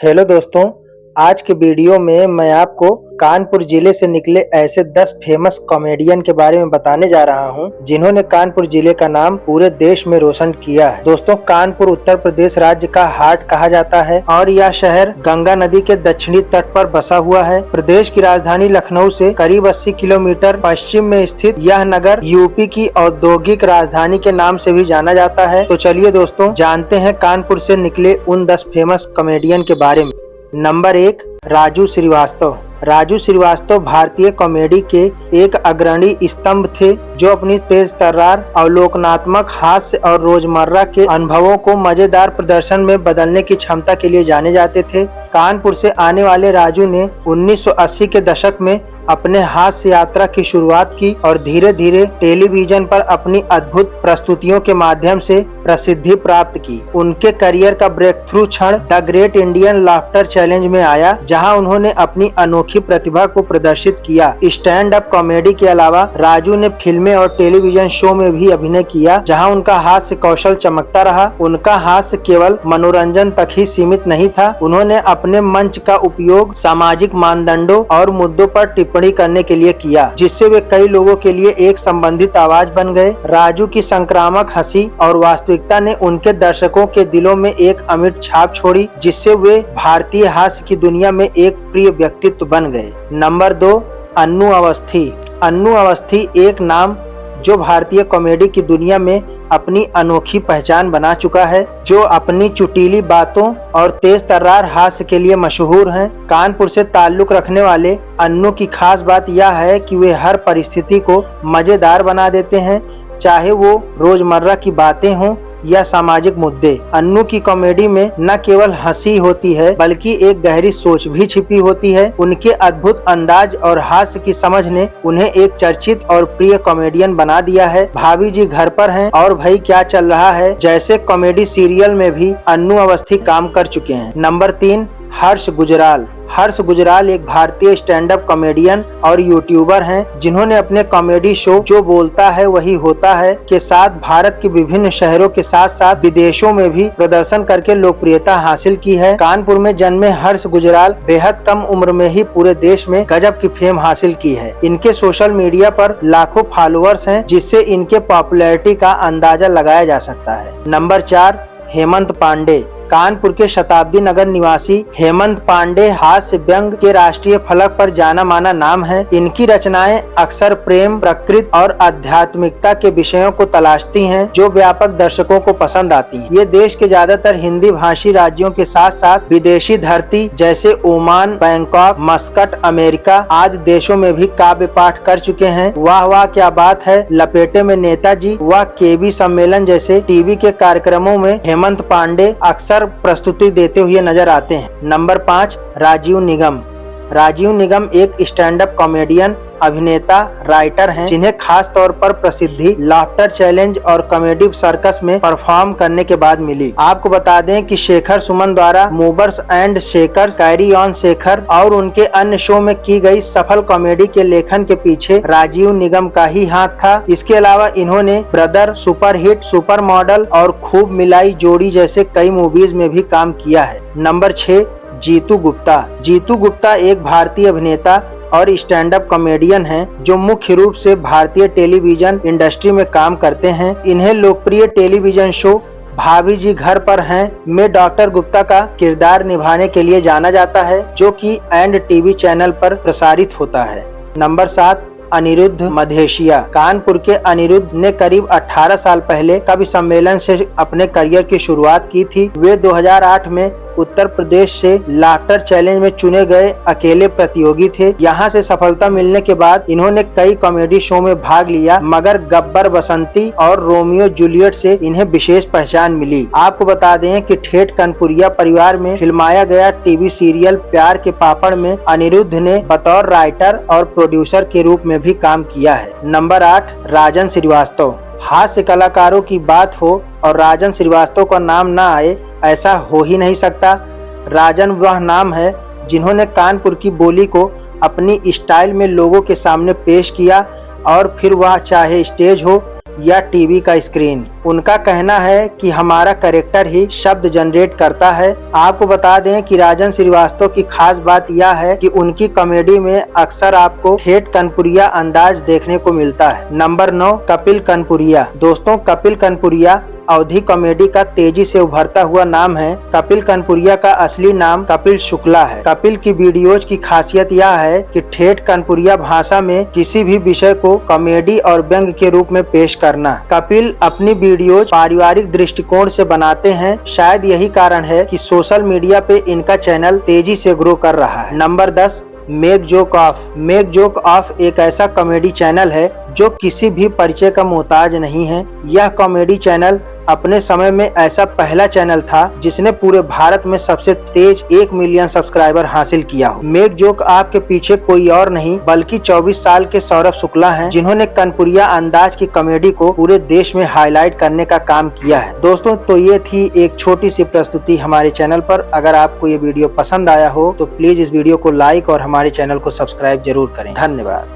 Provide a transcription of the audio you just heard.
Hello दोस्तों, आज के वीडियो में मैं आपको कानपुर जिले से निकले ऐसे 10 फेमस कॉमेडियन के बारे में बताने जा रहा हूं, जिन्होंने कानपुर जिले का नाम पूरे देश में रोशन किया है। दोस्तों, कानपुर उत्तर प्रदेश राज्य का हार्ट कहा जाता है और यह शहर गंगा नदी के दक्षिणी तट पर बसा हुआ है। प्रदेश की राजधानी लखनऊ से करीब 80 किलोमीटर पश्चिम में स्थित यह नगर यूपी की औद्योगिक राजधानी के नाम से भी जाना जाता है। तो चलिए दोस्तों, जानते हैं कानपुर से निकले उन 10 फेमस कॉमेडियन के बारे में। नंबर 1, राजू श्रीवास्तव। राजू श्रीवास्तव भारतीय कॉमेडी के एक अग्रणी स्तंभ थे, जो अपनी तेज तर्रार, अवलोकनात्मक हास्य और रोजमर्रा के अनुभवों को मजेदार प्रदर्शन में बदलने की क्षमता के लिए जाने जाते थे। कानपुर से आने वाले राजू ने 1980 के दशक में अपने हास्य यात्रा की शुरुआत की और धीरे धीरे टेलीविजन पर अपनी अद्भुत प्रस्तुतियों के माध्यम से प्रसिद्धि प्राप्त की। उनके करियर का ब्रेक थ्रू क्षण the great Indian laughter challenge में आया, जहां उन्होंने अपनी अनोखी प्रतिभा को प्रदर्शित किया। स्टैंड अप कॉमेडी के अलावा राजू ने फिल्में और टेलीविजन शो में भी अभिनय किया, जहां उनका हास्य कौशल चमकता रहा। उनका हास्य केवल मनोरंजन तक ही सीमित नहीं था, उन्होंने अपने मंच का उपयोग सामाजिक मानदंडों और मुद्दों पर टिप्पणी करने के लिए किया, जिससे वे कई लोगों के लिए एक संबंधित आवाज बन गए। राजू की संक्रामक हंसी और वास्तविकता ने उनके दर्शकों के दिलों में एक अमिट छाप छोड़ी, जिससे वे भारतीय हास्य की दुनिया में एक प्रिय व्यक्तित्व बन गए। नंबर 2, अन्नू अवस्थी। अन्नू अवस्थी एक नाम जो भारतीय कॉमेडी की दुनिया में अपनी अनोखी पहचान बना चुका है, जो अपनी चुटीली बातों और तेज तर्रार हास्य के लिए मशहूर हैं। कानपुर से ताल्लुक रखने वाले अन्नू की खास बात यह है कि वे हर परिस्थिति को मजेदार बना देते हैं, चाहे वो रोजमर्रा की बातें हों या सामाजिक मुद्दे। अन्नू की कॉमेडी में न केवल हंसी होती है, बल्कि एक गहरी सोच भी छिपी होती है। उनके अद्भुत अंदाज और हास्य की समझ ने उन्हें एक चर्चित और प्रिय कॉमेडियन बना दिया है। भाभी जी घर पर हैं और भाई क्या चल रहा है जैसे कॉमेडी सीरियल में भी अन्नू अवस्थी काम कर चुके हैं। नंबर 3, हर्ष गुजराल। हर्ष गुजराल एक भारतीय स्टैंड अप कॉमेडियन और यूट्यूबर हैं, जिन्होंने अपने कॉमेडी शो जो बोलता है वही होता है के साथ भारत के विभिन्न शहरों के साथ साथ विदेशों में भी प्रदर्शन करके लोकप्रियता हासिल की है। कानपुर में जन्मे हर्ष गुजराल बेहद कम उम्र में ही पूरे देश में गजब की फेम हासिल की है। इनके सोशल मीडिया पर लाखों फॉलोअर्स हैं, जिससे इनके पॉपुलैरिटी का अंदाजा लगाया जा सकता है। नंबर 4, हेमंत पांडे। कानपुर के शताब्दी नगर निवासी हेमंत पांडे हास्य व्यंग के राष्ट्रीय फलक पर जाना माना नाम है। इनकी रचनाएं अक्सर प्रेम, प्रकृति और आध्यात्मिकता के विषयों को तलाशती हैं, जो व्यापक दर्शकों को पसंद आती हैं। ये देश के ज्यादातर हिंदी भाषी राज्यों के साथ साथ विदेशी धरती जैसे ओमान, बैंकॉक, मस्कट, अमेरिका आदि देशों में भी काव्य पाठ कर चुके हैं। वाह वाह क्या बात है, लपेटे में नेताजी व केबी सम्मेलन जैसे टीवी के कार्यक्रमों में हेमंत पांडे अक्सर प्रस्तुति देते हुए नजर आते हैं। नंबर 5, राजीव निगम। राजीव निगम एक स्टैंड अप कॉमेडियन, अभिनेता, राइटर हैं, जिन्हें खास तौर पर प्रसिद्धि लाफ्टर चैलेंज और कॉमेडी सर्कस में परफॉर्म करने के बाद मिली। आपको बता दें कि शेखर सुमन द्वारा movers and shakers, carry on Shekhar और उनके अन्य शो में की गई सफल कॉमेडी के लेखन के पीछे राजीव निगम का ही हाथ था। इसके अलावा इन्होंने ब्रदर, सुपरहिट, सुपर मॉडल और खूब मिलाई जोड़ी जैसे कई मूवीज में भी काम किया है। नंबर 6, जीतू गुप्ता। जीतू गुप्ता एक भारतीय अभिनेता और स्टैंड अप कॉमेडियन हैं, जो मुख्य रूप से भारतीय टेलीविजन इंडस्ट्री में काम करते हैं। इन्हें लोकप्रिय टेलीविजन शो भाभी जी घर पर हैं में डॉक्टर गुप्ता का किरदार निभाने के लिए जाना जाता है, जो कि एंड टीवी चैनल पर प्रसारित होता है। नंबर 7, अनिरुद्ध मधेशिया। कानपुर के अनिरुद्ध ने करीब 18 साल पहले कवि सम्मेलन से अपने करियर की शुरुआत की थी। वे 2008 में उत्तर प्रदेश से लाफ्टर चैलेंज में चुने गए अकेले प्रतियोगी थे। यहाँ से सफलता मिलने के बाद इन्होंने कई कॉमेडी शो में भाग लिया, मगर गब्बर बसंती और रोमियो जूलियट से इन्हें विशेष पहचान मिली। आपको बता दें कि ठेठ कनपुरिया परिवार में फिल्माया गया टीवी सीरियल प्यार के पापड़ में अनिरुद्ध ने बतौर राइटर और प्रोड्यूसर के रूप में भी काम किया है। नंबर 8, राजन श्रीवास्तव। हास्य कलाकारों की बात हो और राजन श्रीवास्तव का नाम ना आए, ऐसा हो ही नहीं सकता। राजन वह नाम है जिन्होंने कानपुर की बोली को अपनी स्टाइल में लोगों के सामने पेश किया, और फिर वह चाहे स्टेज हो या टीवी का स्क्रीन। उनका कहना है कि हमारा कैरेक्टर ही शब्द जनरेट करता है। आपको बता दें कि राजन श्रीवास्तव की खास बात यह है कि उनकी कॉमेडी में अक्सर आपको ठेठ कानपुरिया अंदाज देखने को मिलता है। नंबर 9, कपिल कानपुरिया। दोस्तों, कपिल कानपुरिया अवधी कॉमेडी का तेजी से उभरता हुआ नाम है। कपिल कानपुरिया का असली नाम कपिल शुक्ला है। कपिल की वीडियोज की खासियत यह है कि ठेठ कानपुरिया भाषा में किसी भी विषय को कॉमेडी और व्यंग के रूप में पेश करना। कपिल अपनी वीडियोज पारिवारिक दृष्टिकोण से बनाते हैं। शायद यही कारण है कि सोशल मीडिया पे इनका चैनल तेजी से ग्रो कर रहा है। Number 10, make joke of. Make joke of एक ऐसा कॉमेडी चैनल है जो किसी भी परिचय का मोहताज नहीं है। यह कॉमेडी चैनल अपने समय में ऐसा पहला चैनल था जिसने पूरे भारत में सबसे तेज 1 मिलियन सब्सक्राइबर हासिल किया हो। मेक जोक ऑफ के पीछे कोई और नहीं बल्कि 24 साल के सौरभ शुक्ला हैं, जिन्होंने कानपुरिया अंदाज की कॉमेडी को पूरे देश में हाईलाइट करने का काम किया है। दोस्तों, तो ये थी एक छोटी सी प्रस्तुति हमारे चैनल पर। अगर आपको ये वीडियो पसंद आया हो तो प्लीज इस वीडियो को लाइक और हमारे चैनल को सब्सक्राइब जरूर करें। धन्यवाद।